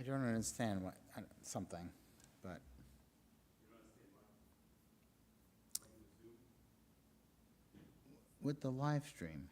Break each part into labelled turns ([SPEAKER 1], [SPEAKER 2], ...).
[SPEAKER 1] I don't understand what, something, but. With the live stream.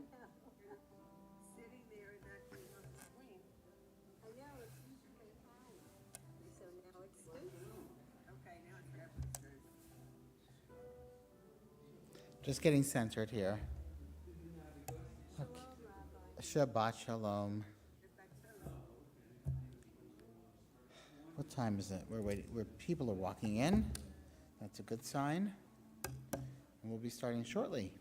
[SPEAKER 2] know. Sitting there and not being on the screen. I know, it's usually high. So now it's stooped. Okay, now it's definitely stooped.
[SPEAKER 1] Just getting centered here. Okay.
[SPEAKER 2] Shalom, Rabbi.
[SPEAKER 1] Shabbat shalom.
[SPEAKER 2] Shabbat shalom.
[SPEAKER 1] What time is it? We're waiting. People are walking in. That's a good sign. And we'll be starting shortly.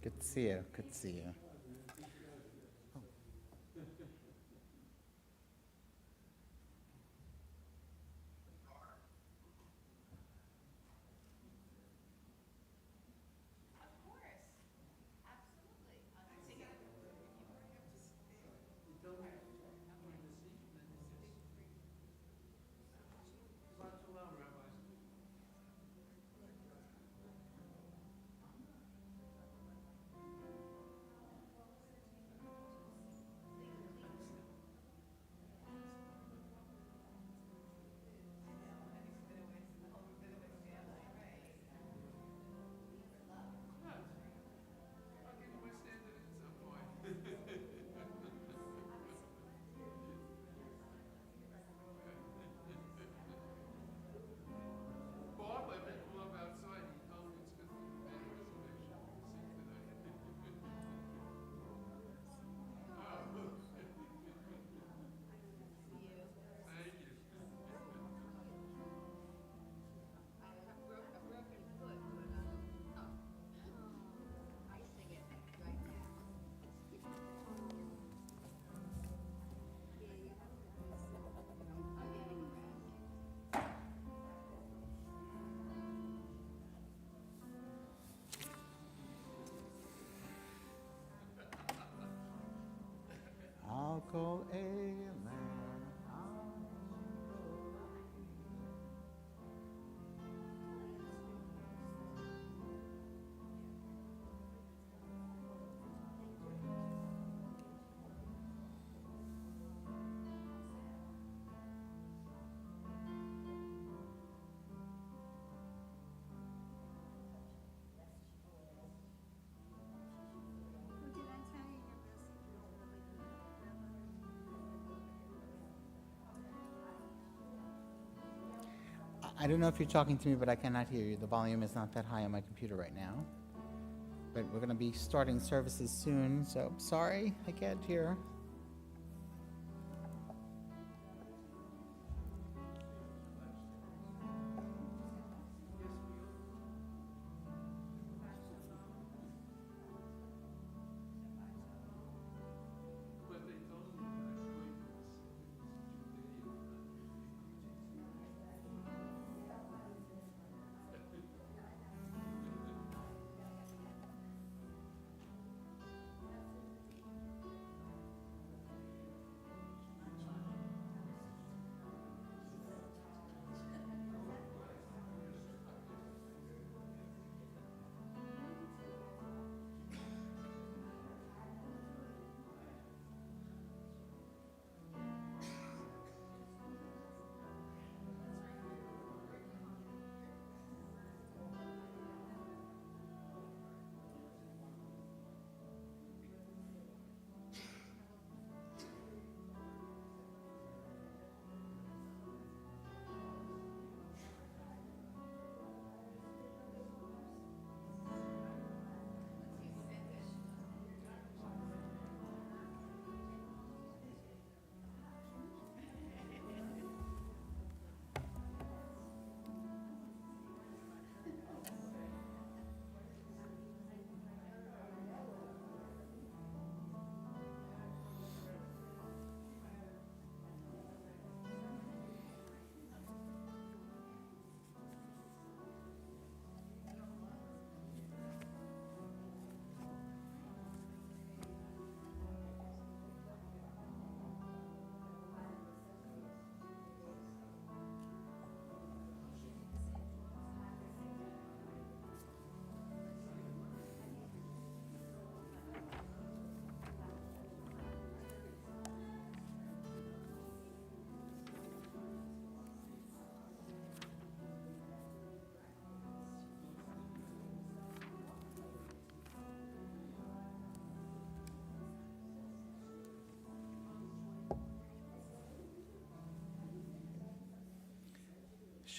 [SPEAKER 1] Good to see you. Good to see you. I'll call Amen.
[SPEAKER 2] Who did I tell you your message was really good?
[SPEAKER 1] I don't know if you're talking to me, but I cannot hear you. The volume is not that high on my computer right now. But we're going to be starting services soon, so sorry I can't hear.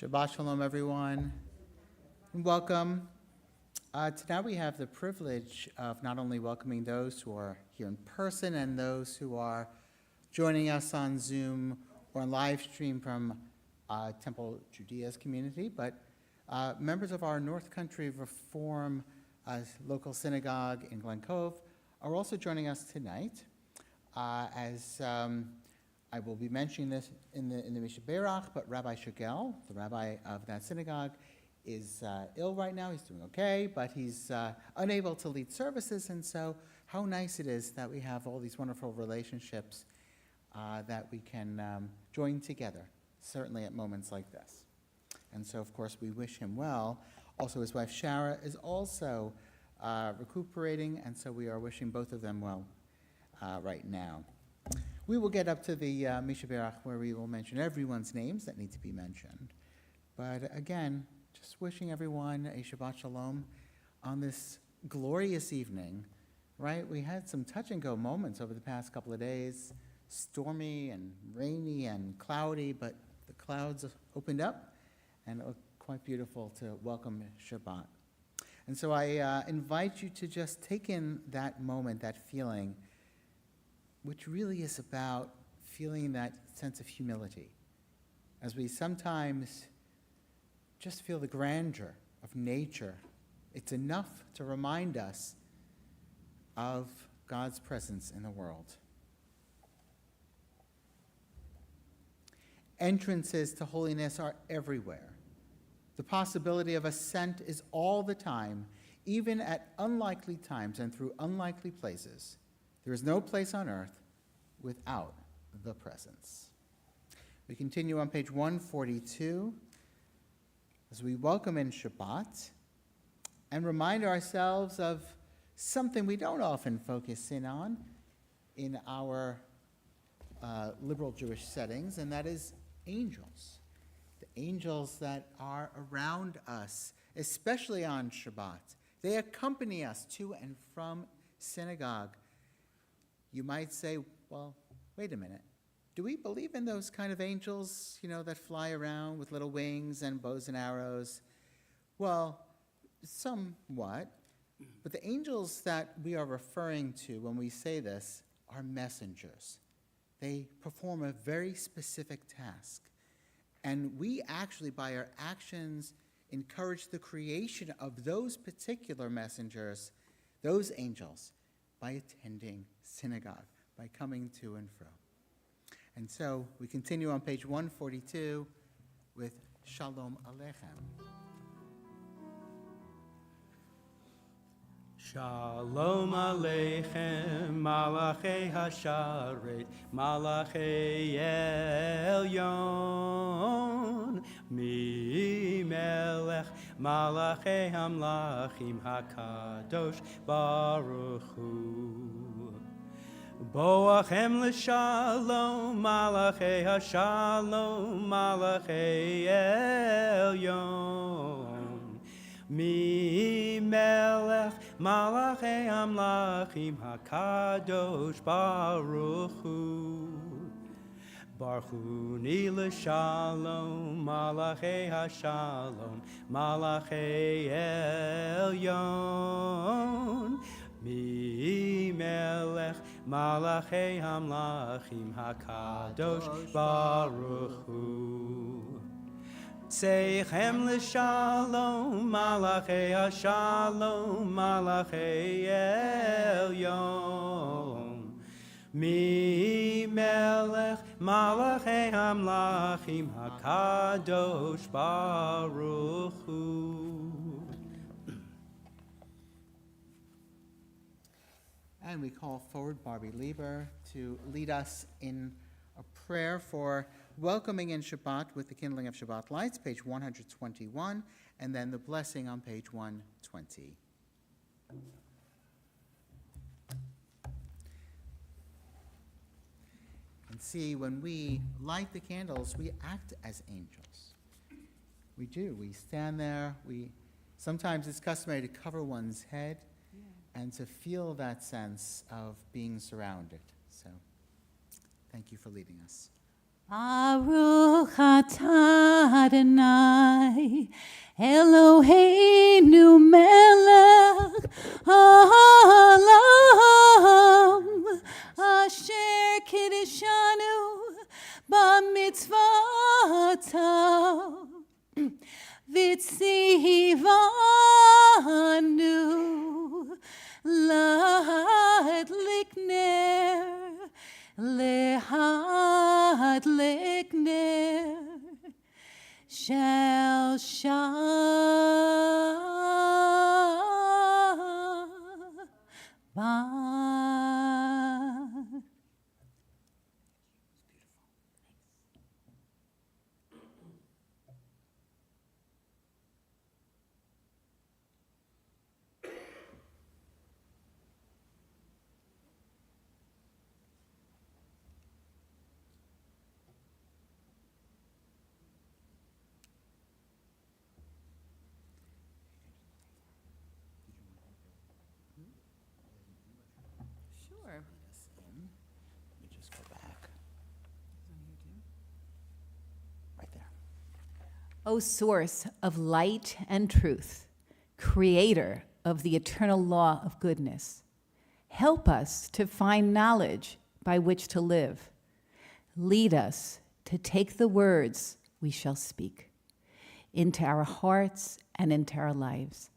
[SPEAKER 1] Shabbat Shalom, everyone, and welcome. Tonight we have the privilege of not only welcoming those who are here in person and those who are joining us on Zoom or on live stream from Temple Judea's community, but members of our North Country Reform local synagogue in Glen Cove are also joining us tonight. As I will be mentioning this in the Mishnah Berach, but Rabbi Shagel, the rabbi of that synagogue, is ill right now. He's doing okay, but he's unable to lead services, and so how nice it is that we have all these wonderful relationships that we can join together, certainly at moments like this. And so, of course, we wish him well. Also, his wife Shara is also recuperating, and so we are wishing both of them well right now. We will get up to the Mishnah Berach where we will mention everyone's names that need to be mentioned. But again, just wishing everyone a Shabbat Shalom on this glorious evening, right? We had some touch and go moments over the past couple of days, stormy and rainy and cloudy, but the clouds opened up and it looked quite beautiful to welcome Shabbat. And so I invite you to just take in that moment, that feeling, which really is about feeling that sense of humility. As we sometimes just feel the grandeur of nature, it's enough to remind us of God's presence in the world. Entrances to holiness are everywhere. The possibility of ascent is all the time, even at unlikely times and through unlikely places. There is no place on earth without the presence. We continue on page 142 as we welcome in Shabbat and remind ourselves of something we don't often focus in on in our liberal Jewish settings, and that is angels. The angels that are around us, especially on Shabbat. They accompany us to and from synagogue. You might say, well, wait a minute. Do we believe in those kind of angels, that fly around with little wings and bows and arrows? Well, somewhat. But the angels that we are referring to when we say this are messengers. They perform a very specific task. And we actually, by our actions, encourage the creation of those particular messengers, those angels, by attending synagogue, by coming to and fro. And so we continue on page 142 with Shalom Aleichem.
[SPEAKER 3] Shalom Aleichem, Malachei Hasharet, Malachei Elyon, Mi Melech, Malachei Hamlachim HaKadosh Baruch Hu. Boachem l'shalom, Malachei Hashalom, Malachei Elyon. Mi melech malachei amlachim hakadosh baruch hu. Barchuni l'shalom malachei hashalom malachei elyon. Mi melech malachei amlachim hakadosh baruch hu. Tzeichem l'shalom, malachei hashalom, malachei elyon. Mi melech, malachei hamlachim, hakadosh baruch hu.
[SPEAKER 1] And we call forward Barbie Lieber to lead us in a prayer for welcoming in Shabbat with the kindling of Shabbat lights, page 121, and then the blessing on page 120. And see, when we light the candles, we act as angels. We do. We stand there. Sometimes it's customary to cover one's head and to feel that sense of being surrounded. So, thank you for leading us.
[SPEAKER 4] Baruch atah Adonai, Eloheinu melech haolam, asher kiddushanu b'mitzvotav, v'tzivanu להדליק נר, להדליק נר של שבת.
[SPEAKER 1] Sure. Let me just go back. Right there.
[SPEAKER 4] O source of light and truth, creator of the eternal law of goodness, help us to find knowledge by which to live. Lead us to take the words we shall speak into our hearts and into our lives.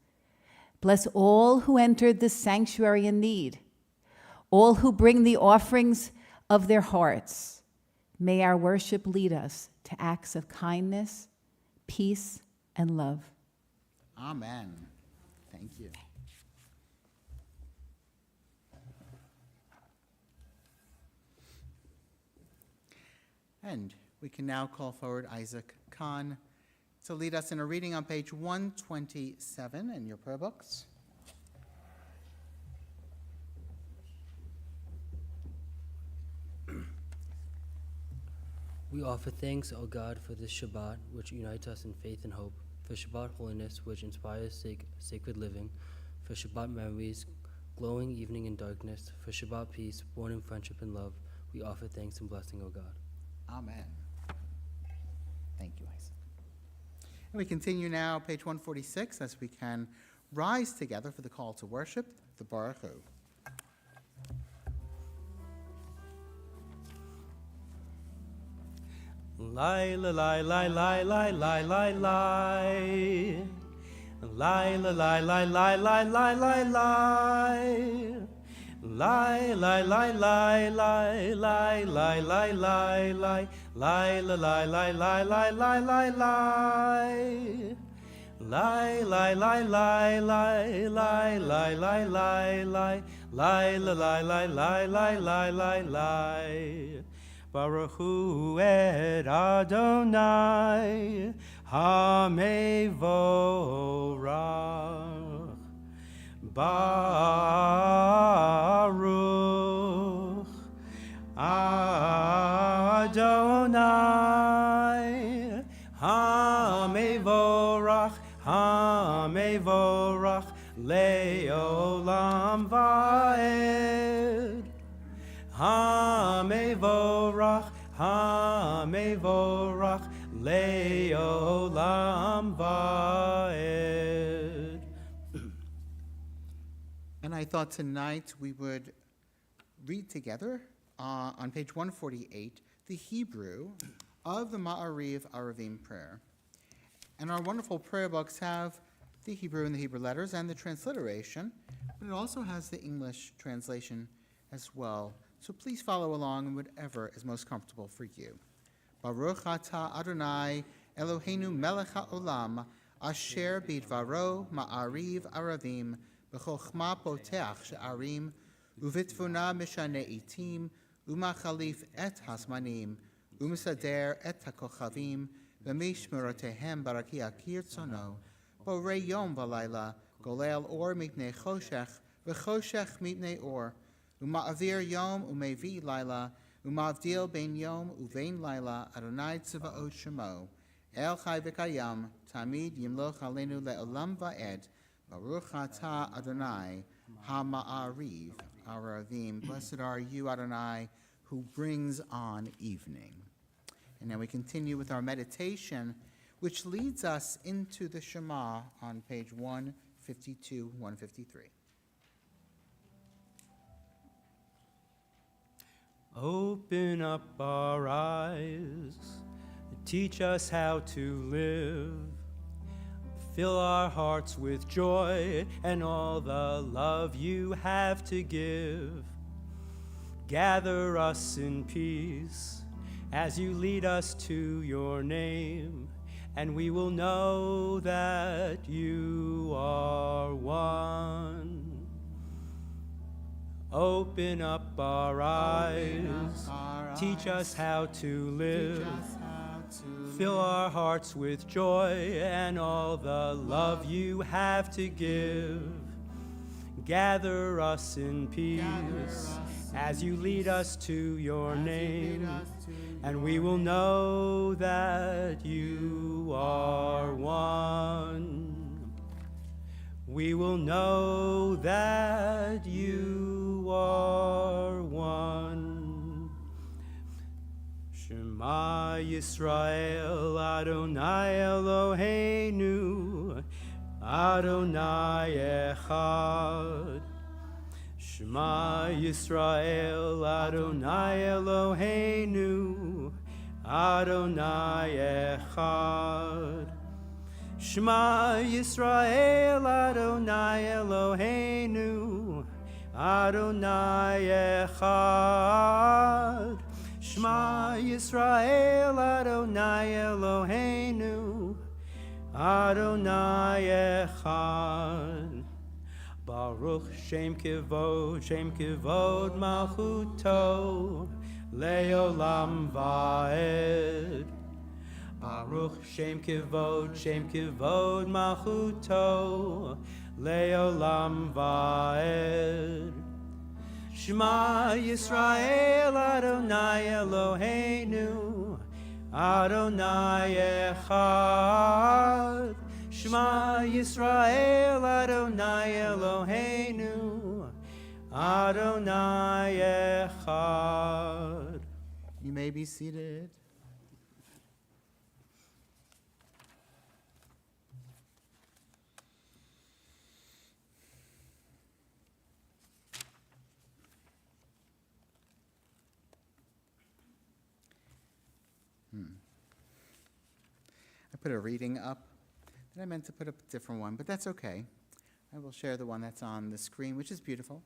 [SPEAKER 4] Bless all who entered this sanctuary in need, all who bring the offerings of their hearts. May our worship lead us to acts of kindness, peace, and love.
[SPEAKER 1] Amen. Thank you. And we can now call forward Isaac Kahn to lead us in a reading on page 127 in your prayer books.
[SPEAKER 5] We offer thanks, O God, for this Shabbat, which unites us in faith and hope, for Shabbat holiness, which inspires sacred living, for Shabbat memories, glowing evening in darkness, for Shabbat peace, born in friendship and love. We offer thanks and blessing, O God.
[SPEAKER 1] Amen. Thank you, Isaac. And we continue now, page 146, as we can rise together for the call to worship, the Baruch Hu.
[SPEAKER 3] Lie, lie, lie, lie, lie, lie, lie, lie, lie. Lie, lie, lie, lie, lie, lie, lie, lie, lie. Lie, lie, lie, lie, lie, lie, lie, lie, lie, lie. Lie, lie, lie, lie, lie, lie, lie, lie. Lie, lie, lie, lie, lie, lie, lie, lie, lie, lie. Lie, lie, lie, lie, lie, lie, lie, lie. Baruch Hu et Adonai HaMevorach. Baruch Adonai HaMevorach, HaMevorach Le'olam Va'ed. HaMevorach, HaMevorach Le'olam Va'ed.
[SPEAKER 1] And I thought tonight we would read together on page 148 the Hebrew of the Ma'ariv Aravim prayer. And our wonderful prayer books have the Hebrew and the Hebrew letters and the transliteration, but it also has the English translation as well. So please follow along in whatever is most comfortable for you. Baruch atah Adonai Eloheinu melech haolam asher bidvaro ma'ariv aravim b'chochma poteach she'arim uvitvuna mishane itim umachalif et hasmanim umisader et hakochavim v'mishmerotehem baraki akir tzono borei yom v'layla golel or mipnei choshech v'choshech mipnei or Uma'avir yom umevi laila, umavdil ben yom uvein laila, Adonai tziva'ot shemo, El chai v'kayam, tamid yimloch aleinu le'olam va'ed, Baruch atah Adonai, ha'ma'ariv, aravim. Blessed are you, Adonai, who brings on evening. And now we continue with our meditation, which leads us into the Shema on page 152, 153.
[SPEAKER 3] Open up our eyes, teach us how to live. Fill our hearts with joy and all the love you have to give. Gather us in peace as you lead us to your name, and we will know that you are one. Open up our eyes, teach us how to live. Fill our hearts with joy and all the love you have to give. Gather us in peace as you lead us to your name, and we will know that you are one. We will know that you are one. Shema Yisrael, Adonai Eloheinu, Adonai Echad. Shema Yisrael, Adonai Eloheinu, Adonai Echad. Shema Yisrael, Adonai Eloheinu, Adonai Echad. Shema Yisrael, Adonai Eloheinu, Adonai Echad. Baruch Shem Kivod Malchuto, Leolam Vaed. Baruch Shem Kivod Malchuto, Leolam Vaed. Shema Yisrael, Adonai Eloheinu, Adonai Echad. Shema Yisrael, Adonai Eloheinu, Adonai Echad.
[SPEAKER 1] You may be seated. I put a reading up, and I meant to put up a different one, but that's okay. I will share the one that's on the screen, which is beautiful.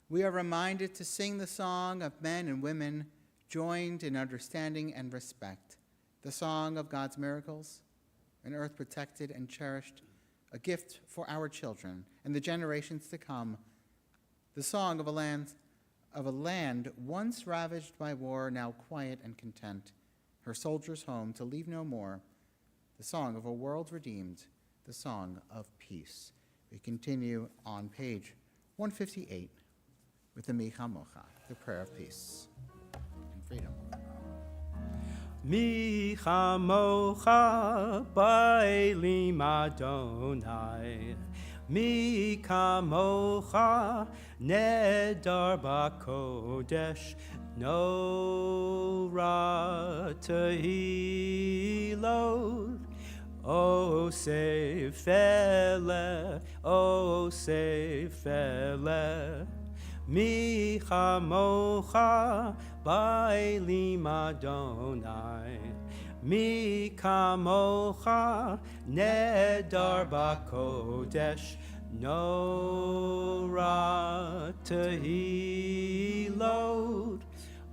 [SPEAKER 1] We are reminded to sing the song of men and women joined in understanding and respect, the song of God's miracles, an earth protected and cherished, a gift for our children and the generations to come, the song of a land once ravaged by war, now quiet and content, her soldiers home to leave no more, the song of a world redeemed, the song of peace. We continue on page 158 with the Mi Chamocha, the prayer of peace and freedom.
[SPEAKER 3] Mi chamocha ba'elim Adonai, mi kamocha nedar b'kodesh, no ra tehilot, o sefele, mi chamocha ba'elim Adonai, mi kamocha nedar b'kodesh, no ra tehilot,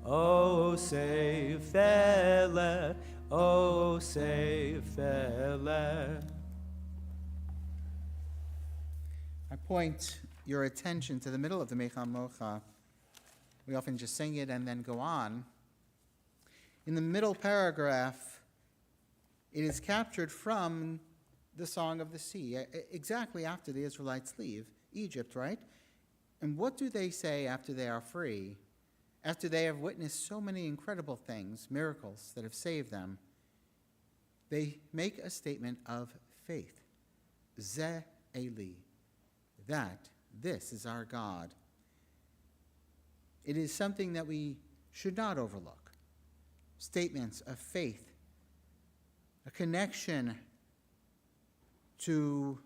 [SPEAKER 3] o sefele, o sefele.
[SPEAKER 1] I point your attention to the middle of the Mi Chamocha. We often just sing it and then go on. In the middle paragraph, it is captured from the Song of the Sea, exactly after the Israelites leave Egypt, right? And what do they say after they are free? After they have witnessed so many incredible things, miracles that have saved them, they make a statement of faith. Ze Eli, that this is our God. It is something that we should not overlook. statements of faith, a connection to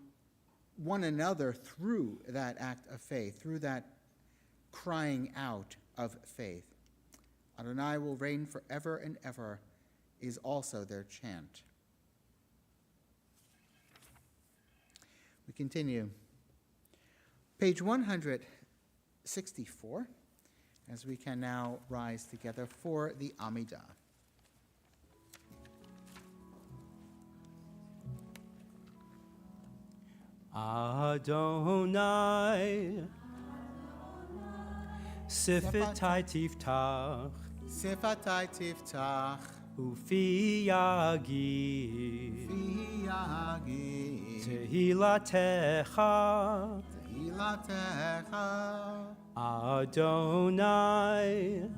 [SPEAKER 1] one another through that act of faith, through that crying out of faith. Adonai will reign forever and ever is also their chant. We continue. Page 164, as we can now rise together for the Amidah.
[SPEAKER 3] Adonai, Sifatai Tiftach,
[SPEAKER 1] Sifatai tiftach,
[SPEAKER 3] Ufi Yagi,
[SPEAKER 1] Fiyagi,
[SPEAKER 3] Tehilatecha,
[SPEAKER 1] Tehilatecha,
[SPEAKER 3] Adonai,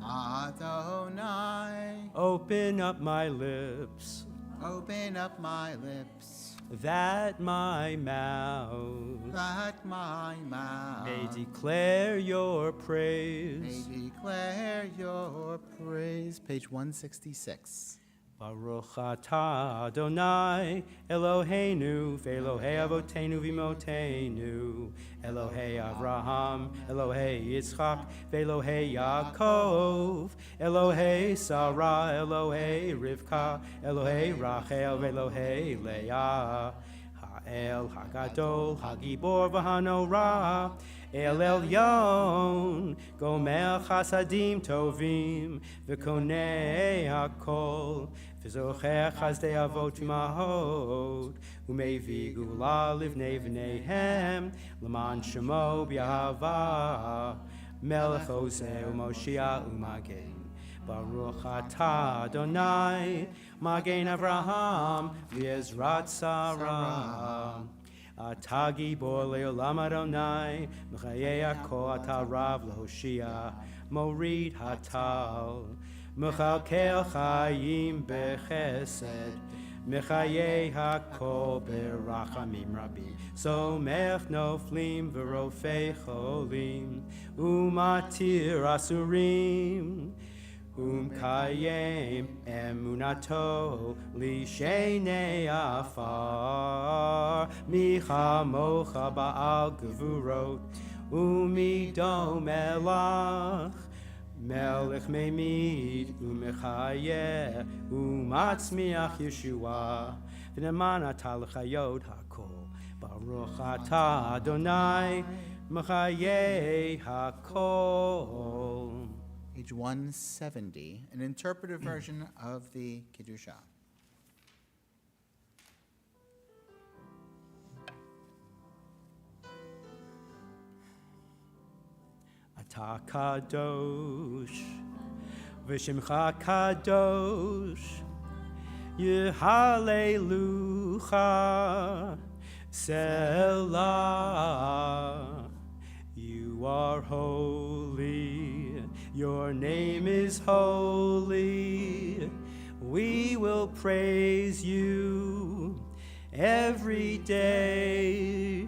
[SPEAKER 1] Adonai,
[SPEAKER 3] open up my lips,
[SPEAKER 1] open up my lips,
[SPEAKER 3] that my mouth
[SPEAKER 1] that my mouth
[SPEAKER 3] may declare your
[SPEAKER 1] may
[SPEAKER 3] praise.
[SPEAKER 1] declare your praise. Page 166.
[SPEAKER 3] Baruch atah Adonai Eloheinu ve'Elohei Avotenu v'Imotenu Elohei Avraham Elohei Yitzchak ve'Elohei Yaakov Elohei Sarah Elohei Rivka Elohei Rachel ve'Elohei Leah Ha'el Hagadol Hagibor v'Hanorah El Elyon, Gomer Chasadim Tovim, V'konei Hakol, V'zocher Chazdei Avot V'mahot, Umevi Gula Livnei V'neihem, L'man Shemo B'Yahava, Melech Hoseh U'Moshiach U'Magen. Baruch atah Adonai, Magen Avraham, V'Ezrat Sarah. Atagi bor leolam Adonai, Mechayei Ako atarav lehoshia, Morid hatal, Mechalkel chayim bechesed, Mechayei Hako berachamim rabim, Somech noflim v'rofei cholim, Umatir asurim, Kayem emunato li shenei afar micha mocha ba'al gevurot umidom melach melech memid umechayeh umatzmiach Yeshua v'neman atah l'chayot hakol baruch atah Adonai mechayeh hakol.
[SPEAKER 1] Page 170, an interpretive version of the Kiddusha.
[SPEAKER 3] Ata kadosh, v'shimcha kadosh, Yehalelucha, Selah. You are holy, your name is holy. We will praise you every day.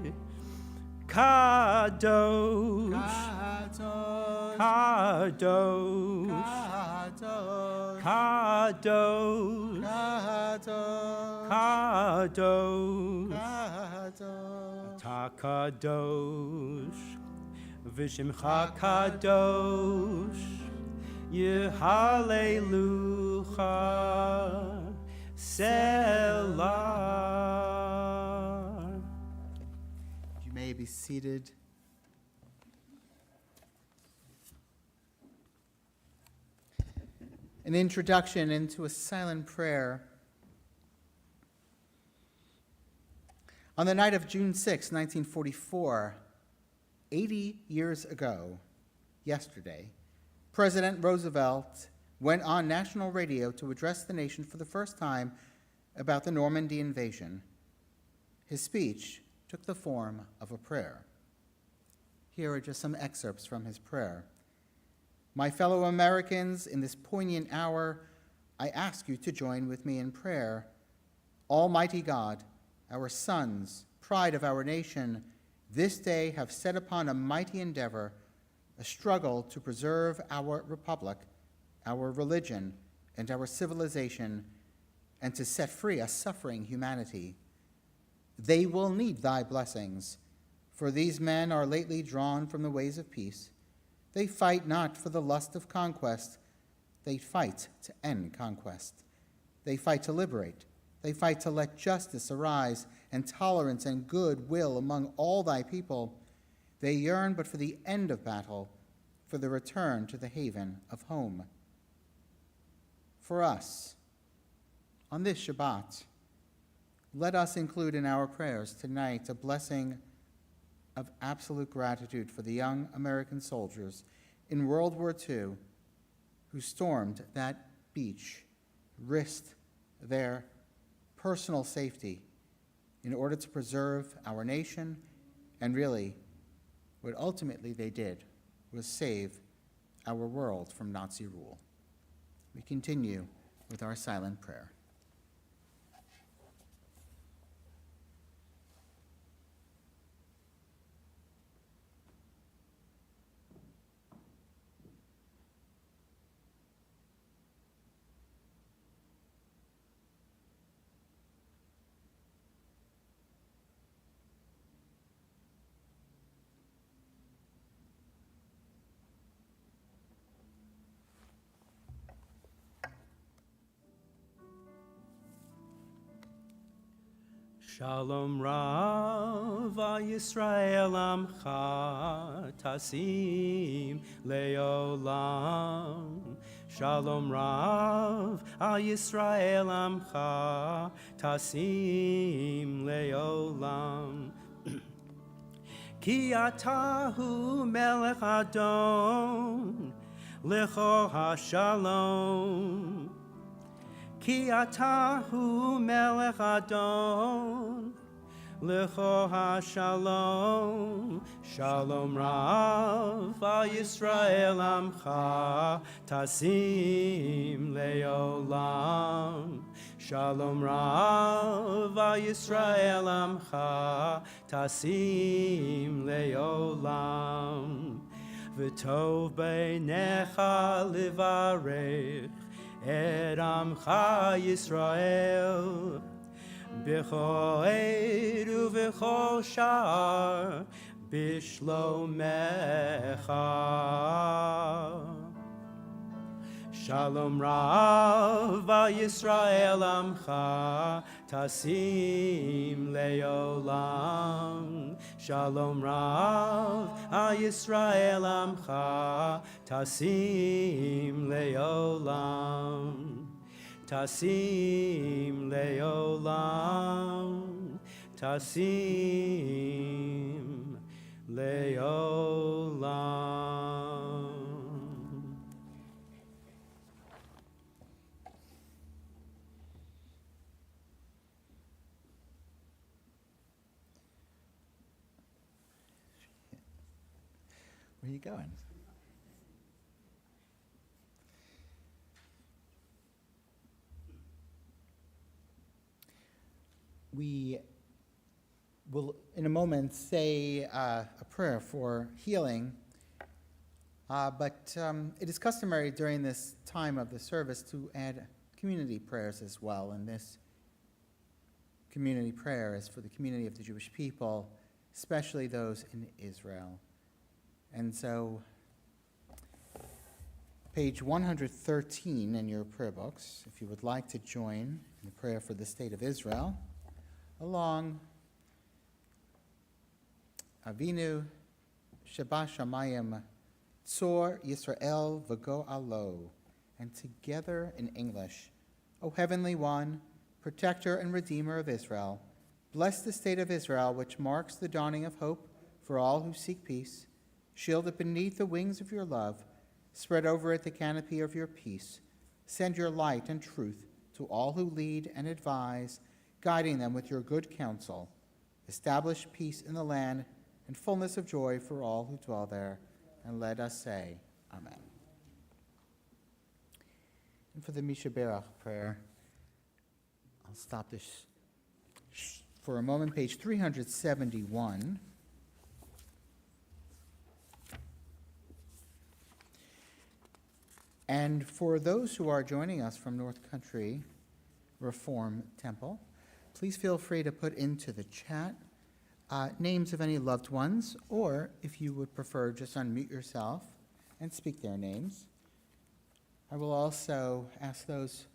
[SPEAKER 3] Kadosh, Kadosh, Kadosh, Kadosh, Takadosh, V'shimcha kadosh, Yehalelucha, Selah.
[SPEAKER 1] You may be seated. An introduction into a silent prayer. On the night of June 6, 1944, 80 years ago, yesterday, President Roosevelt went on national radio to address the nation for the first time about the Normandy invasion. His speech took the form of a prayer. Here are just some excerpts from his prayer. My fellow Americans, in this poignant hour, I ask you to join with me in prayer. Almighty God, our sons, pride of our nation, this day have set upon a mighty endeavor, a struggle to preserve our republic, our religion, and our civilization, and to set free a suffering humanity. They will need thy blessings, for these men are lately drawn from the ways of peace. They fight not for the lust of conquest, they fight to end conquest. They fight to liberate. They fight to let justice arise and tolerance and goodwill among all thy people. They yearn but for the end of battle, for the return to the haven of home. For us, on this Shabbat, let us include in our prayers tonight a blessing of absolute gratitude for the young American soldiers in World War II who stormed that beach, risked their personal safety in order to preserve our nation, and really, what ultimately they did was save our world from Nazi rule. We continue with our silent prayer.
[SPEAKER 3] Shalom Rav Yisrael Amcha Tasim Leolam. Shalom Rav Yisrael Amcha Tasim Leolam. Ki atahu melech Adon Lecho HaShalom. Ki atahu melech Adon, lecho hashalom, shalom rav Yisrael amcha, tasim leolam. Shalom rav Yisrael amcha, tasim leolam. V'tov beinecha livarech, Et Amcha Yisrael, B'chol Eid u'v'chol shar, B'shlomecha. Shalom Rav Yisrael Amcha, Tasim Leolam. Shalom Rav Yisrael Amcha, Tasim Leolam. Tasim Leolam. Tasim Leolam.
[SPEAKER 1] Where are you going? We will, in a moment, say a prayer for healing, but it is customary during this time of the service to add community prayers as well, and this community prayer is for the community of the Jewish people, especially those in Israel. And so, page 113 in your prayer books, if you would like to join in the prayer for the state of Israel, along Avinu Sheba Shamayim Tzor Yisrael V'go Alo, and together in English, O Heavenly One, Protector and Redeemer of Israel, bless the state of Israel, which marks the dawning of hope for all who seek peace. Shield it beneath the wings of your love. Spread over it the canopy of your peace. Send your light and truth to all who lead and advise, guiding them with your good counsel. Establish peace in the land and fullness of joy for all who dwell there. And let us say, Amen. And for the Misha Berach prayer, I'll stop this for a moment, page 371. And for those who are joining us from North Country Reform Temple, please feel free to put into the chat names of any loved ones, or if you would prefer, just unmute yourself and speak their names. I will also ask those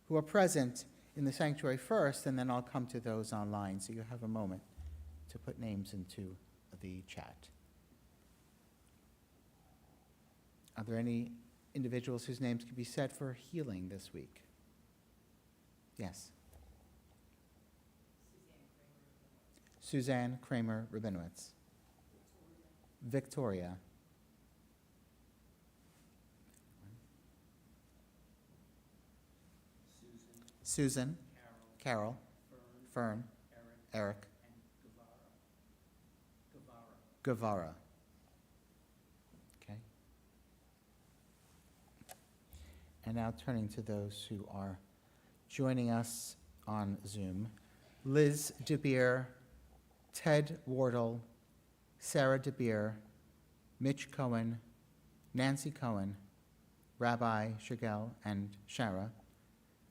[SPEAKER 1] who are present in the sanctuary first, and then I'll come to those online, so you have a moment to put names into the chat. Are there any individuals whose names could be said for healing this week? Yes. Suzanne Kramer Rabinowitz. Victoria. Susan. Carol. Fern. Eric. Guevara. Okay. And now turning to those who are joining us on Zoom. Liz DeBeer, Ted Wardle, Sarah DeBeer, Mitch Cohen, Nancy Cohen, Rabbi Shigel and Shara,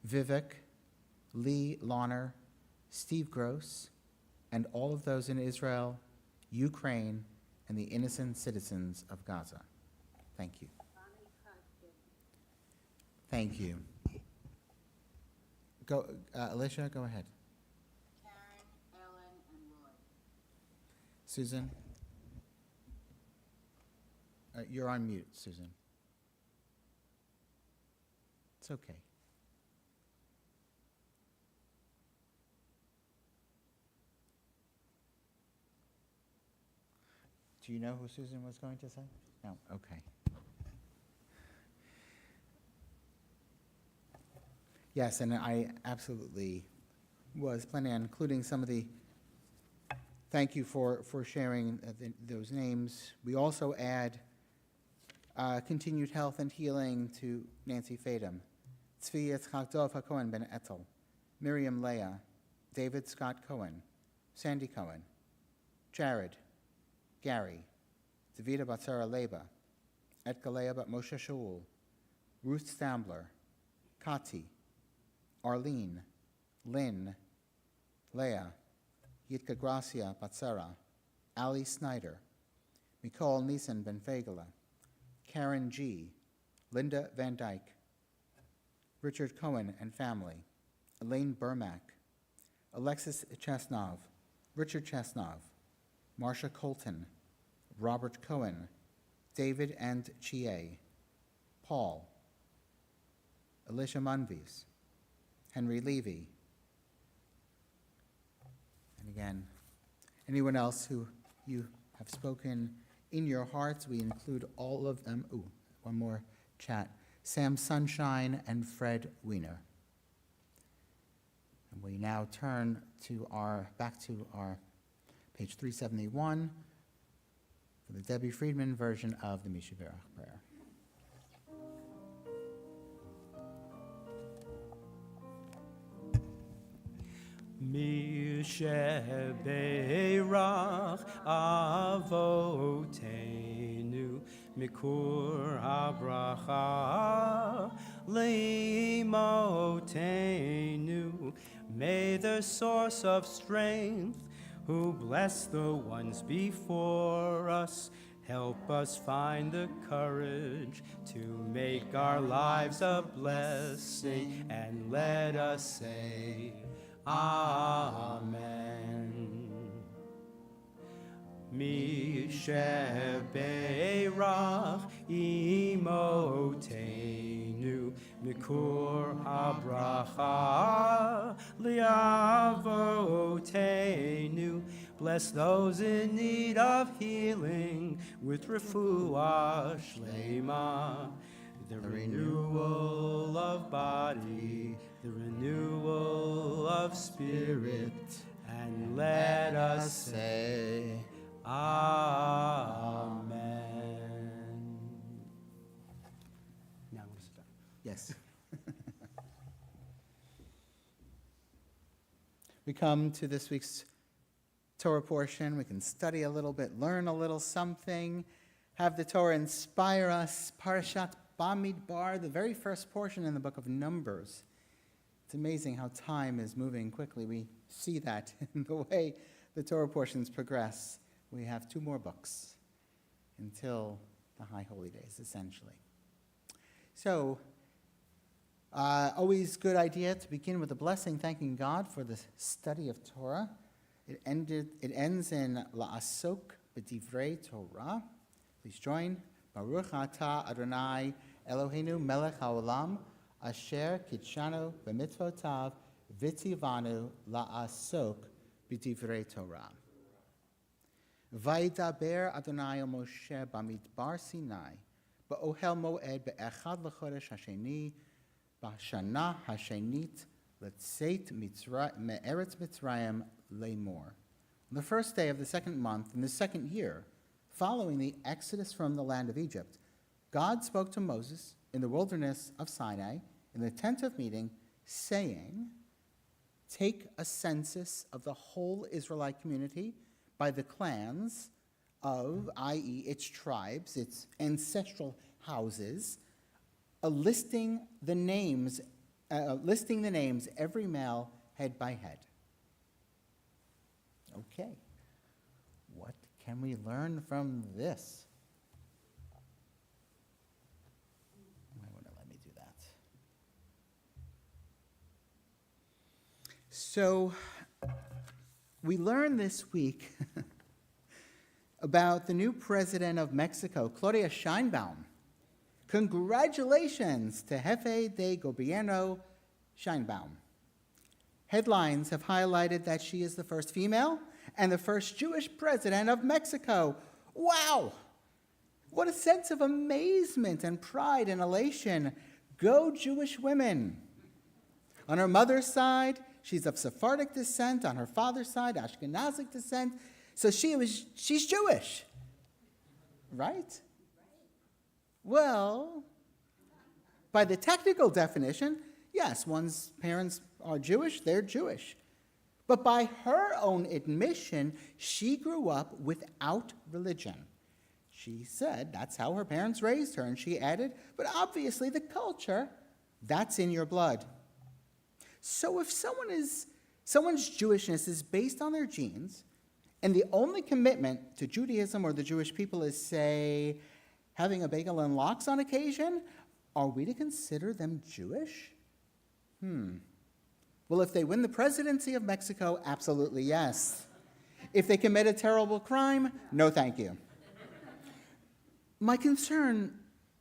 [SPEAKER 1] Vivek, Lee Launer, Steve Gross, and all of those in Israel, Ukraine, and the innocent citizens of Gaza. Thank you. Thank you. Go, Alicia, go ahead.
[SPEAKER 2] Karen, Ellen, and Roy.
[SPEAKER 1] Susan? You're on mute, Susan. It's okay. Do you know who Susan was going to say? No, okay. Yes, and I absolutely was planning on including some of the, thank you for sharing those names. We also add continued health and healing to Nancy Fadum, Tzvi Yitzchak Dov HaKohen Ben Etel, Miriam Leah, David Scott Cohen, Sandy Cohen, Jared, Gary, Davida Batsara Leba, Etgalea Bat Moshe Shaul, Ruth Stambler, Kati, Arlene, Lynn, Leah, Yitka Gracia Batsara, Ali Snyder, Nicole Neeson Ben Fagela, Karen G., Linda Van Dyke, Richard Cohen and family, Elaine Burmack, Alexis Chesnov, Richard Chesnov, Marcia Colton, Robert Cohen, David and Chie, Paul, Alicia Munvies, Henry Levy, and again, anyone else who you have spoken in your hearts, we include all of them. Ooh, one more chat. Sam Sunshine and Fred Wiener. And we now turn to back to our page 371 for the Debbie Friedman version of the Mishaberach prayer.
[SPEAKER 3] Mishaberach Avotenu Mikur HaBracha Leimotenu. May the source of strength, who bless the ones before us, help us find the courage to make our lives a blessing, and let us say, Amen. Mishaberach Imotenu Mikur HaBracha Liavotenu. Bless those in need of healing with refuah shlema, the renewal of body, the renewal of spirit, and let us say, Amen. Now I'm going to sit down.
[SPEAKER 1] Yes. We come to this week's Torah portion. We can study a little bit, learn a little something, have the Torah inspire us. Parashat Bamidbar, the very first portion in the book of Numbers. It's amazing how time is moving quickly. We see that in the way the Torah portions progress. We have 2 more books until the High Holy Days, essentially. So, always good idea to begin with a blessing, thanking God for the study of Torah. It ends in La'asok b'divrei Torah. Please join. Baruch atah Adonai Eloheinu melech haolam asher kitshanu b'mitzvotav v'tzivanu la'asok b'divrei Torah. Vaydaber Adonai el Moshe b'midbar Sinai ba'ohel moed be'echad l'chodesh hasheni b'shana hashenit letzeit me'eretz Mitzrayim le'mor. On the first day of the 2nd month in the 2nd year, following the exodus from the land of Egypt, God spoke to Moses in the wilderness of Sinai in the tent of meeting, saying, "Take a census of the whole Israelite community by the clans of, i.e., its tribes, its ancestral houses, listing the names, every male head by head." Okay, what can we learn from this? You might want to let me do that. So, we learned this week about the new president of Mexico, Claudia Sheinbaum. Congratulations to Jefe de Gobierno Sheinbaum. Headlines have highlighted that she is the first female and the first Jewish president of Mexico. Wow! What a sense of amazement and pride and elation. Go Jewish women. On her mother's side, she's of Sephardic descent. On her father's side, Ashkenazic descent. So she's Jewish. Right? Well, by the technical definition, yes, one's parents are Jewish, they're Jewish. But by her own admission, she grew up without religion. She said that's how her parents raised her, and she added, but obviously the culture, that's in your blood. So if someone's Jewishness is based on their genes, and the only commitment to Judaism or the Jewish people is, say, having a bagel and lox on occasion, are we to consider them Jewish? Well, if they win the presidency of Mexico, absolutely yes. If they commit a terrible crime, no thank you. My concern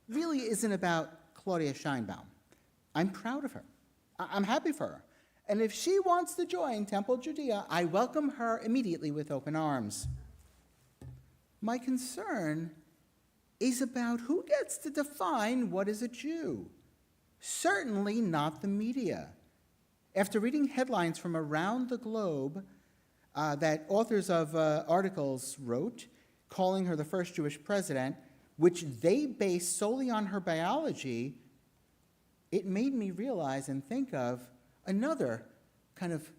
[SPEAKER 1] really isn't about Claudia Sheinbaum. I'm proud of her. I'm happy for her. And if she wants to join Temple Judea, I welcome her immediately with open arms. My concern is about who gets to define what is a Jew. Certainly not the media. After reading headlines from around the globe that authors of articles wrote, calling her the first Jewish president, which they based solely on her biology, it made me realize and think of another kind of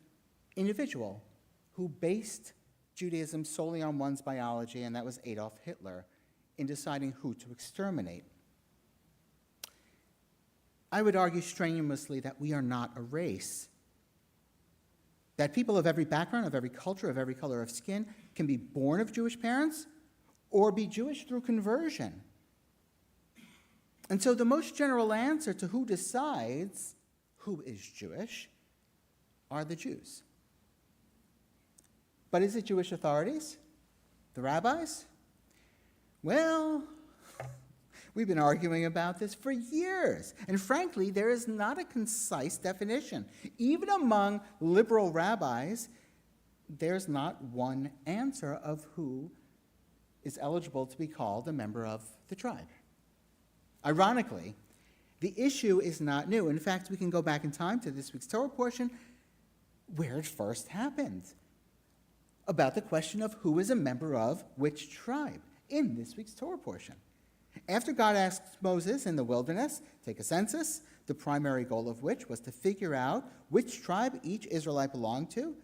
[SPEAKER 1] individual who based Judaism solely on one's biology, and that was Adolf Hitler, in deciding who to exterminate. I would argue strenuously that we are not a race. That people of every background, of every culture, of every color of skin can be born of Jewish parents or be Jewish through conversion. And so the most general answer to who decides who is Jewish are the Jews. But is it Jewish authorities? The rabbis? Well, we've been arguing about this for years. And frankly, there is not a concise definition. Even among liberal rabbis, there's not one answer of who is eligible to be called a member of the tribe. Ironically, the issue is not new. In fact, we can go back in time to this week's Torah portion where it first happened, about the question of who is a member of which tribe in this week's Torah portion. After God asked Moses in the wilderness, take a census, the primary goal of which was to figure out which tribe each Israelite belonged to,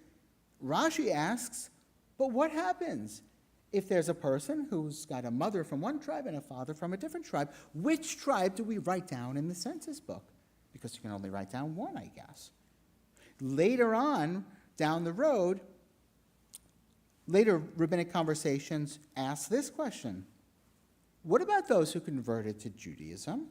[SPEAKER 1] Rashi asks, but what happens If there's a person who's got a mother from one tribe and a father from a different tribe, which tribe do we write down in the census book? Because you can only write down one, I guess. Later on, down the road, later rabbinic conversations ask this question: what about those who converted to Judaism?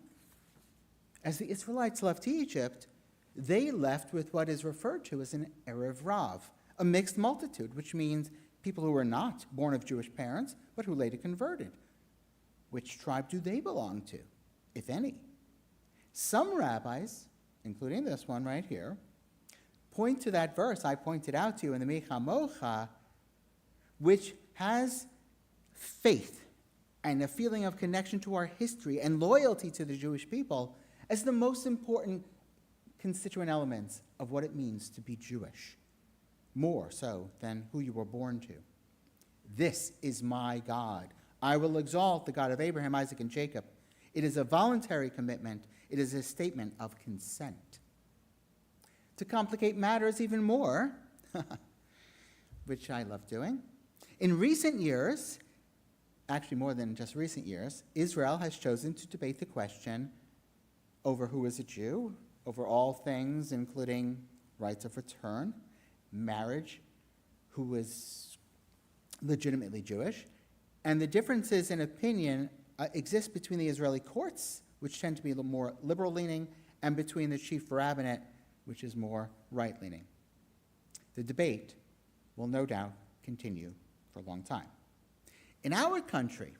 [SPEAKER 1] As the Israelites left Egypt, they left with what is referred to as an Erev Rav, a mixed multitude, which means people who were not born of Jewish parents, but who later converted. Which tribe do they belong to, if any? Some rabbis, including this one right here, point to that verse I pointed out to you in the Micha Mocha, which has faith and a feeling of connection to our history and loyalty to the Jewish people as the most important constituent elements of what it means to be Jewish, more so than who you were born to. This is my God. I will exalt the God of Abraham, Isaac, and Jacob. It is a voluntary commitment. It is a statement of consent. To complicate matters even more, which I love doing, in recent years, actually more than just recent years, Israel has chosen to debate the question over who is a Jew, over all things, including rights of return, marriage, who is legitimately Jewish, and the differences in opinion exist between the Israeli courts, which tend to be a little more liberal-leaning, and between the chief rabbinate, which is more right-leaning. The debate will no doubt continue for a long time. In our country,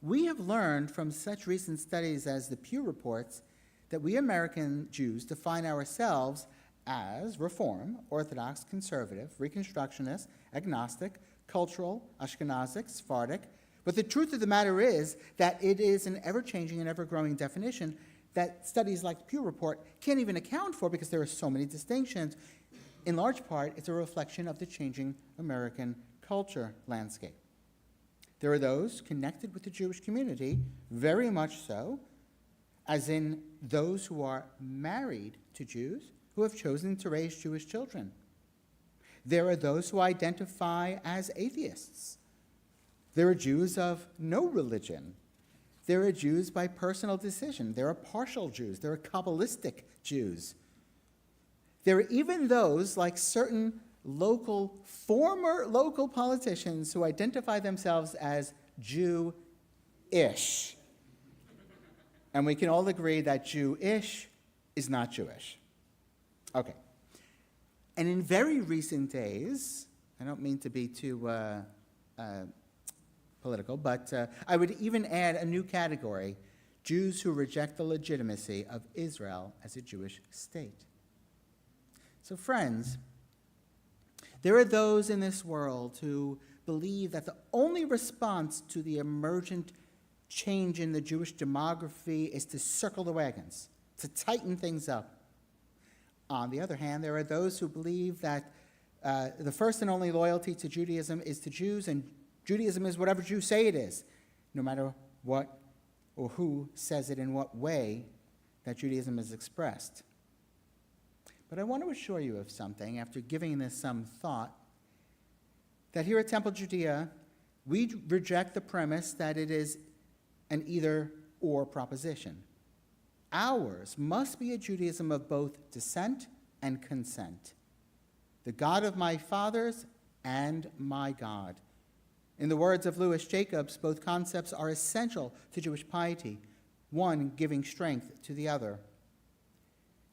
[SPEAKER 1] we have learned from such recent studies as the Pew Reports that we American Jews define ourselves as Reform, Orthodox, Conservative, Reconstructionist, Agnostic, Cultural, Ashkenazic, Sephardic. But the truth of the matter is that it is an ever-changing and ever-growing definition that studies like the Pew Report can't even account for because there are so many distinctions. In large part, it's a reflection of the changing American culture landscape. There are those connected with the Jewish community, very much so, as in those who are married to Jews who have chosen to raise Jewish children. There are those who identify as atheists. There are Jews of no religion. There are Jews by personal decision. There are partial Jews. There are Kabbalistic Jews. There are even those, like certain former local politicians, who identify themselves as Jew-ish. And we can all agree that Jew-ish is not Jewish. Okay. And in very recent days, I don't mean to be too political, but I would even add a new category: Jews who reject the legitimacy of Israel as a Jewish state. So friends, there are those in this world who believe that the only response to the emergent change in the Jewish demography is to circle the wagons, to tighten things up. On the other hand, there are those who believe that the first and only loyalty to Judaism is to Jews, and Judaism is whatever Jews say it is, no matter what or who says it in what way that Judaism is expressed. But I want to assure you of something, after giving this some thought, that here at Temple Judea, we reject the premise that it is an either-or proposition. Ours must be a Judaism of both dissent and consent. The God of my fathers and my God. In the words of Louis Jacobs, both concepts are essential to Jewish piety, one giving strength to the other.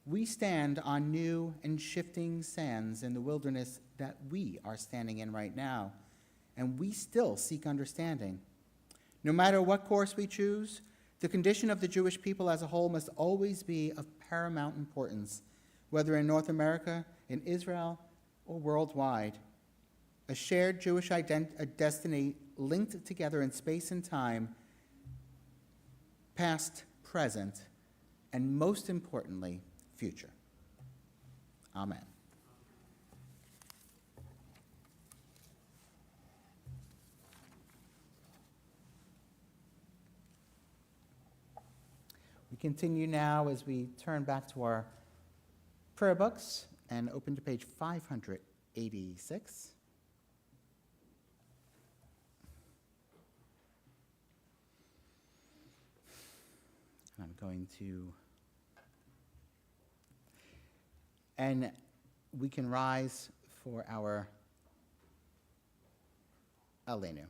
[SPEAKER 1] We stand on new and shifting sands in the wilderness that we are standing in right now, and we still seek understanding. No matter what course we choose, the condition of the Jewish people as a whole must always be of paramount importance, whether in North America, in Israel, or worldwide. A shared Jewish destiny linked together in space and time, past, present, and most importantly, future. Amen. We continue now as we turn back to our prayer books and open to page 586. And I'm going to, and we can rise for our Aleinu.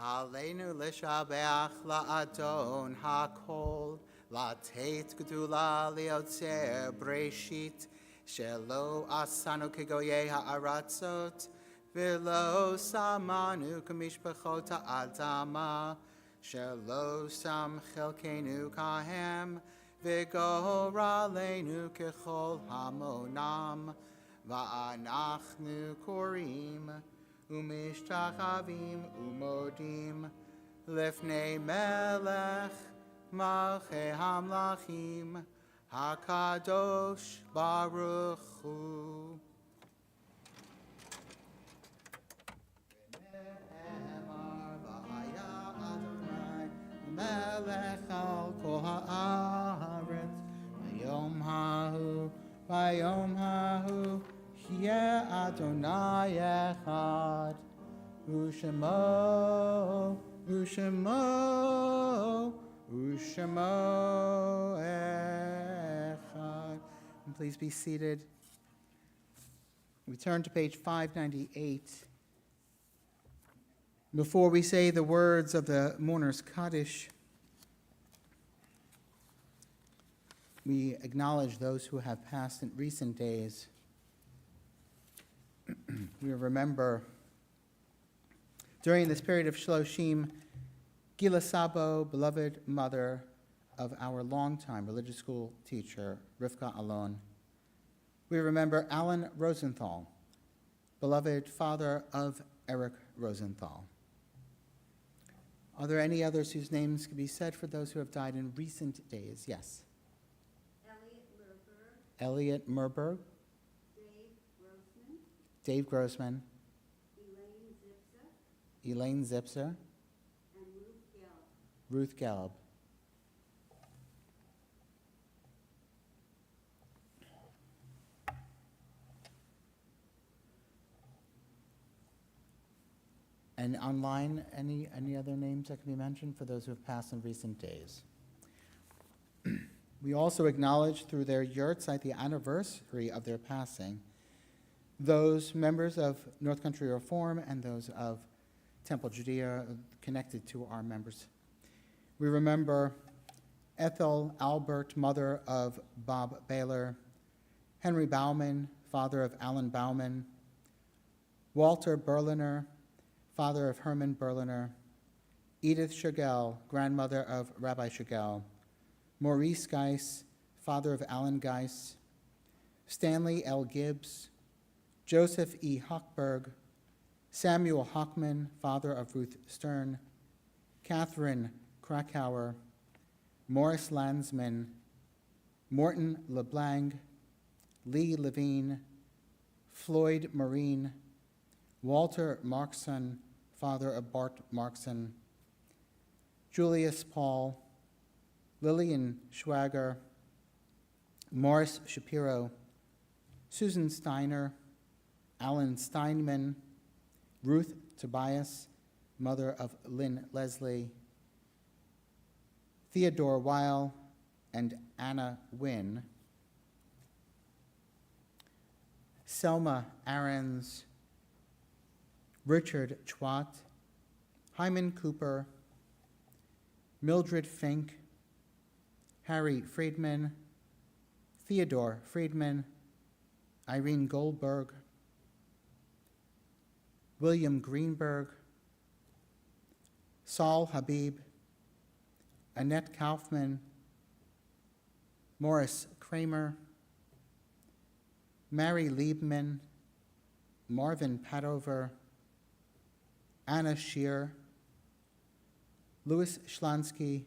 [SPEAKER 1] Aleinu l'shabeach la'adon ha'kol, la'tet gdula liotzer breshit, shelo asanu kegoye ha'aratzot, v'lo samanu k'mishpachot ha'adama, shelo sam chelkenu kahem, v'goralenu kechol hamonam, va'anachnu korim, Umishtakavim umodim lefnei melech malchei hamlachim hakadosh baruch hu. V'ne'emar v'haya Adonai melech al kol haaretz v'yom hahu Yeh Adonai Echad, Ushemo Echad. And please be seated. We turn to page 598. Before we say the words of the mourner's Kaddish, we acknowledge those who have passed in recent days. We remember during this period of Shloshim, Gila Sabo, beloved mother of our longtime religious school teacher, Rivka Alon. We remember Alan Rosenthal, beloved father of Eric Rosenthal. Are there any others whose names could be said for those who have died in recent days? Yes. Elliot Merberg. Dave Grossman, Elaine Zipser,
[SPEAKER 2] and
[SPEAKER 1] Ruth Gallup. And online, any other names that can be mentioned for those who have passed in recent days? We also acknowledge through their yurtzeit the anniversary of their passing, those members of North Country Reform and those of Temple Judea connected to our members. We remember Ethel Albert, mother of Bob Baylor, Henry Bauman, father of Alan Bauman, Walter Berliner, father of Herman Berliner, Edith Shagel, grandmother of Rabbi Shagel, Maurice Geiss, father of Alan Geiss, Stanley L. Gibbs, Joseph E. Hochberg, Samuel Hockman, father of Ruth Stern, Catherine Krakauer, Morris Landsman, Morton LeBlanc, Lee Levine, Floyd Marine, Walter Markson, father of Bart Markson, Julius Paul, Lillian Schwager, Morris Shapiro, Susan Steiner, Alan Steinman, Ruth Tobias, mother of Lynn Leslie, Theodore Weil, and Anna Wynn, Selma Ahrens, Richard Chwat, Hyman Cooper, Mildred Fink, Harry Friedman, Theodore Friedman, Irene Goldberg, William Greenberg, Saul Habib, Annette Kaufman, Morris Kramer, Mary Liebman, Marvin Padover, Anna Shear, Louis Schlansky,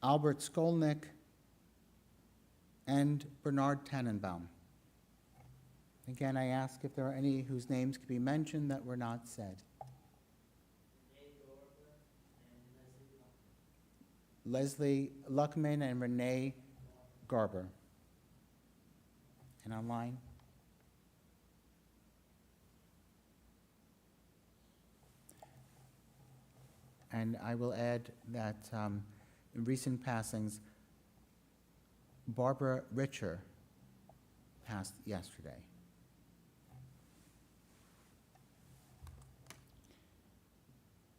[SPEAKER 1] Albert Skolnick, and Bernard Tannenbaum. Again, I ask if there are any whose names could be mentioned that were not said. Leslie Luckman and Renee Garber. And online? And I will add that in recent passings, Barbara Richer passed yesterday.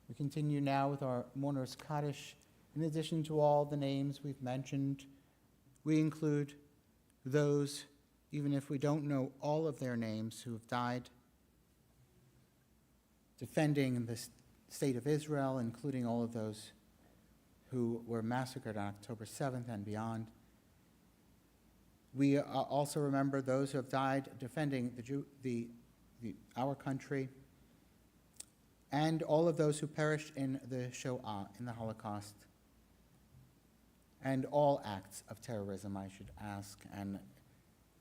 [SPEAKER 1] We continue now with our mourners Kaddish. In addition to all the names we've mentioned, we include those, even if we don't know all of their names, who have died defending the state of Israel, including all of those who were massacred on October 7th and beyond. We also remember those who have died defending our country, and all of those who perished in the Shoah, in the Holocaust, and all acts of terrorism, I should ask, and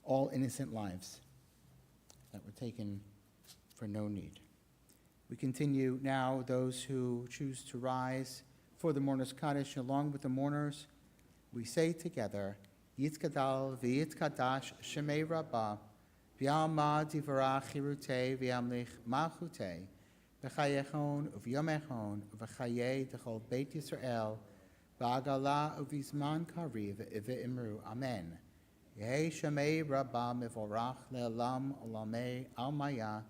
[SPEAKER 1] all innocent lives that were taken for no need. We continue now those who choose to rise for the mourners Kaddish. Along with the mourners, we say together, Yitkadal v'yitkadash shemei rabbah, v'yalma divarach chirutei v'yamlich malchutei, v'chayechon uv'yomechon v'chayei d'chol Beit Yisrael, v'agala uv'izman kariv v'imru. Amen. Yehei shemei rabbah mivorach le'olam olamei almaya,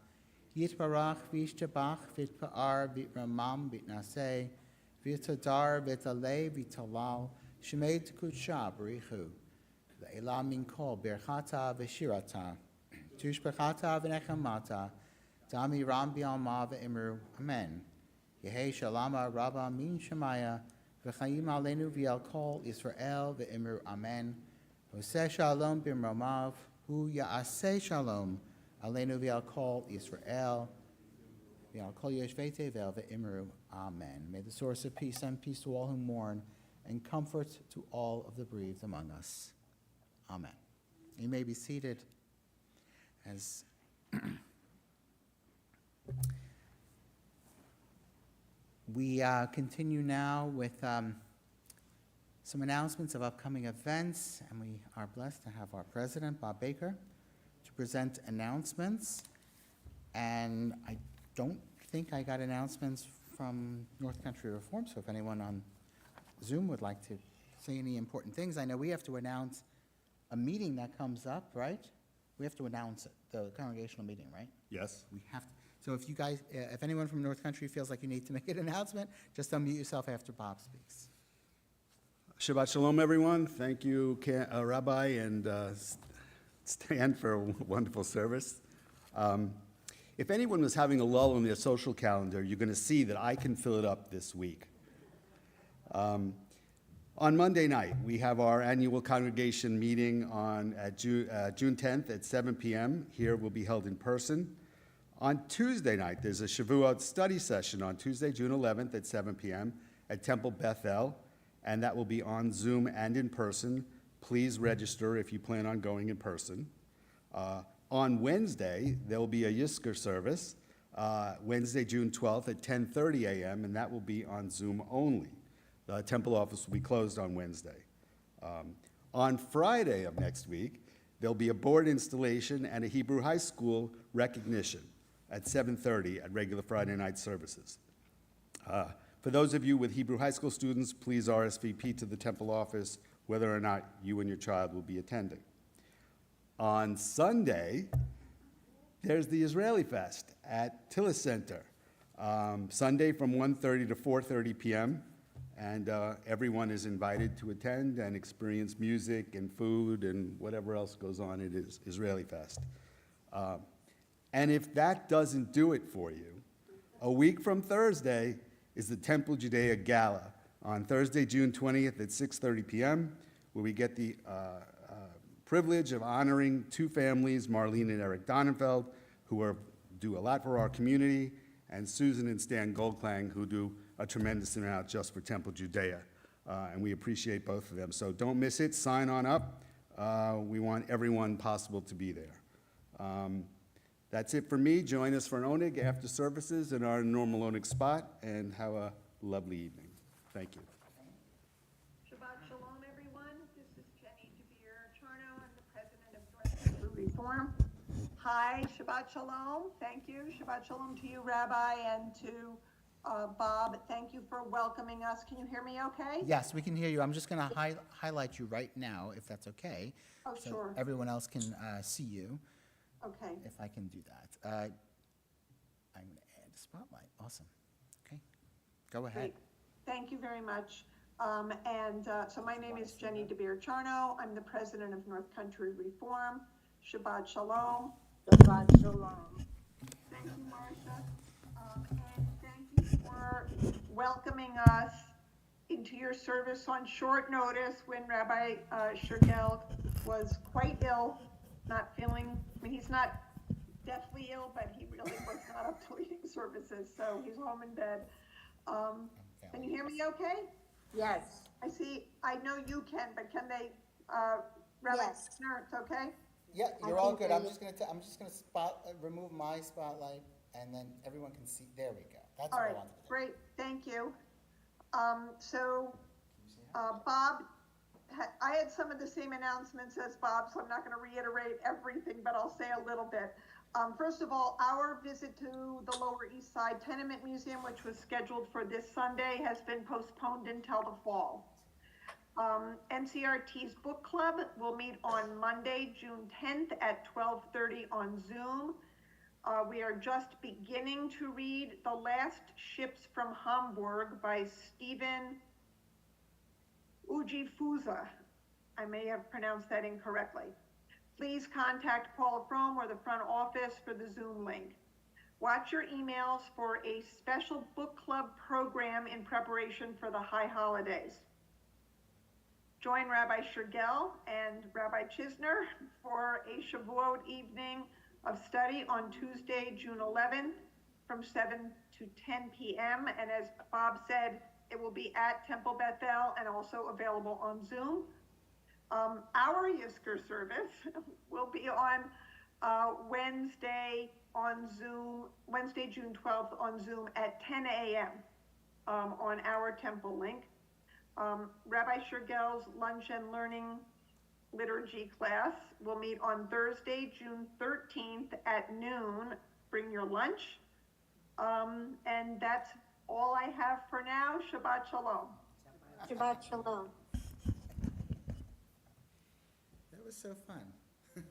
[SPEAKER 1] Yitbarach v'yishtabach v'yitpa'ar v'yitramam v'yitnaseh v'yitadar v'yitaleh v'yitalal shemei t'kudsha b'richu le'elah min kol birchata v'shirata tushbechata v'nechamata dami ram b'alma v'imru. Amen. Yehei shalama rabba min shemaya v'chayim aleinu v'yal kol Yisrael v'imru. Amen. Hoseh shalom b'mromav hu ya'aseh shalom Aleinu v'al kol Yisrael, v'al kol yoshvei tevel v'imru. Amen. May the source of peace send peace to all who mourn, and comfort to all of the bereaved among us. Amen. You may be seated as we continue now with some announcements of upcoming events, and we are blessed to have our president, Bob Baker, to present announcements. And I don't think I got announcements from North Country Reform, so if anyone on Zoom would like to say any important things. I know we have to announce a meeting that comes up, right? We have to announce it, the congregational meeting, right?
[SPEAKER 6] Yes.
[SPEAKER 1] We have to. So if you guys, if anyone from North Country feels like you need to make an announcement, just unmute yourself after Bob speaks.
[SPEAKER 6] Shabbat Shalom, everyone. Thank you, Rabbi and Stan, for a wonderful service. If anyone was having a lull in their social calendar, you're going to see that I can fill it up this week. On Monday night, we have our annual congregation meeting on June 10th at 7 p.m. Here will be held in person. On Tuesday night, there's a Shavuot study session on Tuesday, June 11th at 7 p.m. at Temple Bethel, and that will be on Zoom and in person. Please register if you plan on going in person. On Wednesday, there will be a Yizkor service, Wednesday, June 12th at 10:30 a.m., and that will be on Zoom only. The temple office will be closed on Wednesday. On Friday of next week, there'll be a board installation and a Hebrew high school recognition at 7:30 at regular Friday night services. For those of you with Hebrew high school students, please RSVP to the temple office whether or not you and your child will be attending. On Sunday, there's the Israeli Fest at Tillis Center, Sunday from 1:30 to 4:30 p.m., and everyone is invited to attend and experience music and food and whatever else goes on at Israeli Fest. And if that doesn't do it for you, a week from Thursday is the Temple Judea Gala on Thursday, June 20th at 6:30 p.m., where we get the privilege of honoring two families, Marlene and Eric Donenfeld, who do a lot for our community, and Susan and Stan Goldklang, who do a tremendous amount just for Temple Judea. And we appreciate both of them. So don't miss it. Sign on up. We want everyone possible to be there. That's it for me. Join us for an oneg after services in our normal oneg spot, and have a lovely evening. Thank you.
[SPEAKER 2] Hi, Shabbat Shalom. Thank you. Shabbat Shalom to you, Rabbi, and to Bob. Thank you for welcoming us. Can you hear me okay?
[SPEAKER 1] Yes, we can hear you. I'm just going to highlight you right now, if that's okay.
[SPEAKER 2] Oh,
[SPEAKER 1] So
[SPEAKER 2] sure.
[SPEAKER 1] everyone else can see you,
[SPEAKER 2] Okay.
[SPEAKER 1] if I can do that. I'm going to add a spotlight. Awesome. Okay, go ahead.
[SPEAKER 2] Great. Thank you very much. So my name is Jenny DeBeer Charno. I'm the president of North Country Reform. Shabbat Shalom. Shabbat Shalom. Thank you, Marcia. And thank you for welcoming us into your service on short notice when Rabbi Shergel was quite ill, not feeling, I mean, he's not deathly ill, but he really was not up to leading services, so he's home in bed. Can you hear me okay?
[SPEAKER 7] Yes.
[SPEAKER 2] I know you can, but can they, Rabbi
[SPEAKER 7] Yes.
[SPEAKER 2] Skinner, it's okay?
[SPEAKER 1] Yeah,
[SPEAKER 7] I
[SPEAKER 1] you're all
[SPEAKER 7] can
[SPEAKER 1] good.
[SPEAKER 7] hear
[SPEAKER 1] I'm
[SPEAKER 7] you.
[SPEAKER 1] just gonna remove my spotlight, and then everyone can see. There we go. That's
[SPEAKER 2] All
[SPEAKER 1] what I
[SPEAKER 2] right,
[SPEAKER 1] wanted to do.
[SPEAKER 2] great, thank you. Bob, I had some of the same announcements as Bob, so I'm not gonna reiterate everything, but I'll say a little bit. First of all, our visit to the Lower East Side Tenement Museum, which was scheduled for this Sunday, has been postponed until the fall. NCRT's book club will meet on Monday, June 10th at 12:30 on Zoom. We are just beginning to read The Last Ships from Hamburg by Stephen Ujifuza. I may have pronounced that incorrectly. Please contact Paula Frome or the front office for the Zoom link. Watch your emails for a special book club program in preparation for the high holidays. Join Rabbi Shergel and Rabbi Chisner for a Shavuot evening of study on Tuesday, June 11th from 7 to 10 p.m. And as Bob said, it will be at Temple Bethel and also available on Zoom. Our Yizkor service will be on Wednesday on Zoom, Wednesday, June 12th on Zoom at 10 a.m. On our temple link. Rabbi Shergel's Lunch and Learning Liturgy class will meet on Thursday, June 13th at noon. Bring your lunch. And that's all I have for now. Shabbat Shalom.
[SPEAKER 7] Shabbat Shalom.
[SPEAKER 1] That was so fun.
[SPEAKER 2] It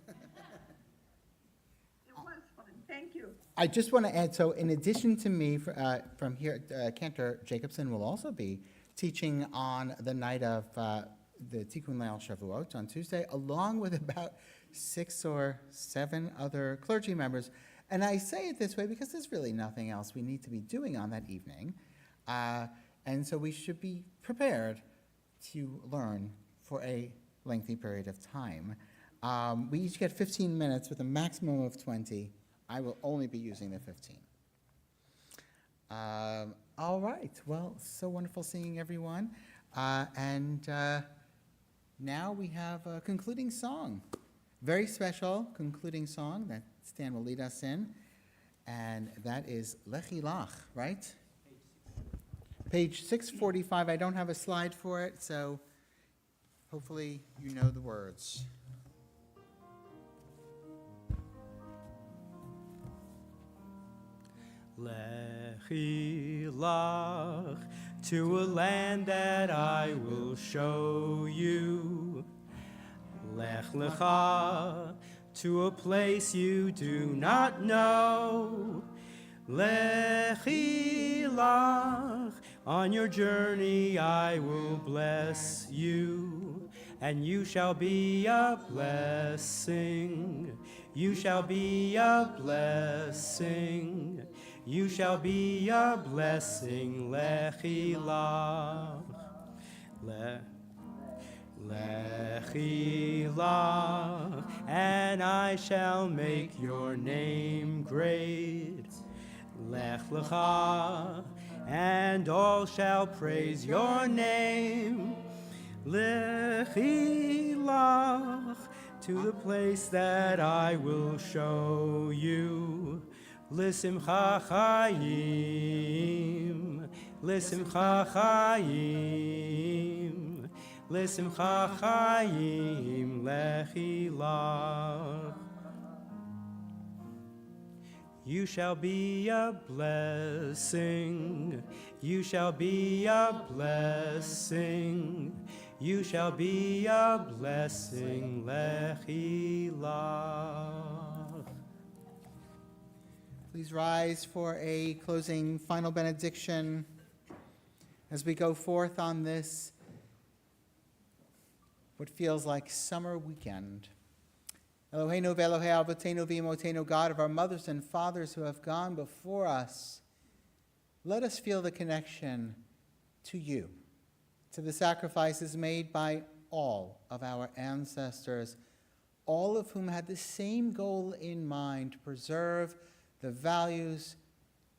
[SPEAKER 2] was fun. Thank you.
[SPEAKER 1] I just want to add, so in addition to me, from here, Cantor Jacobson will also be teaching on the night of the Tikkun Leil Shavuot on Tuesday, along with about 6 or 7 other clergy members. And I say it this way because there's really nothing else we need to be doing on that evening. And so we should be prepared to learn for a lengthy period of time. We each get 15 minutes with a maximum of 20. I will only be using the 15. All right, well, so wonderful seeing everyone. Now we have a concluding song, very special concluding song that Stan will lead us in, and that is Lechi Lach, right? Page 645, I don't have a slide for it, so hopefully you know the words.
[SPEAKER 3] Lechi lach to a land that I will show you. Lech lecha to a place you do not know. Lechi lach, on your journey I will bless you, and you shall be a blessing. You shall be a blessing. You shall be a blessing. Lechi lach. Lechi lach, and I shall make your name great. Lech lecha, and all shall praise your name. Lechi lach, to the place that I will show you. L'simcha chayim, l'simcha chayim, l'simcha chayim, lechi lach. You shall be a blessing. You shall be a blessing. You shall be a blessing. Lechilach.
[SPEAKER 1] Please rise for a closing final benediction as we go forth on this, what feels like summer weekend. Eloheinu ve'Elohei avotenu v'imotenu, God of our mothers and fathers who have gone before us, let us feel the connection to you, to the sacrifices made by all of our ancestors, all of whom had the same goal in mind, to preserve the values,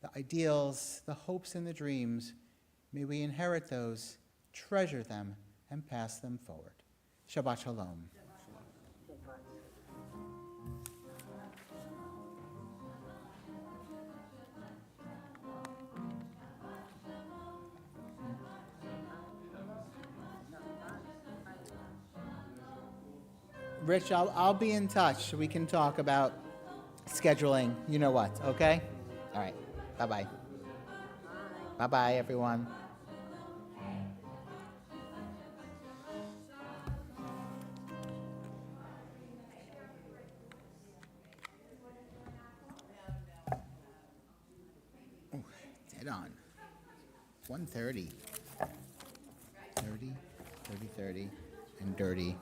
[SPEAKER 1] the ideals, the hopes, and the dreams. May we inherit those, treasure them, and pass them forward. Shabbat Shalom. Rich, I'll be in touch. We can talk about scheduling, you know what, okay? All right, bye-bye. Bye-bye, everyone. Oh, dead on. 1:30. 30, and dirty.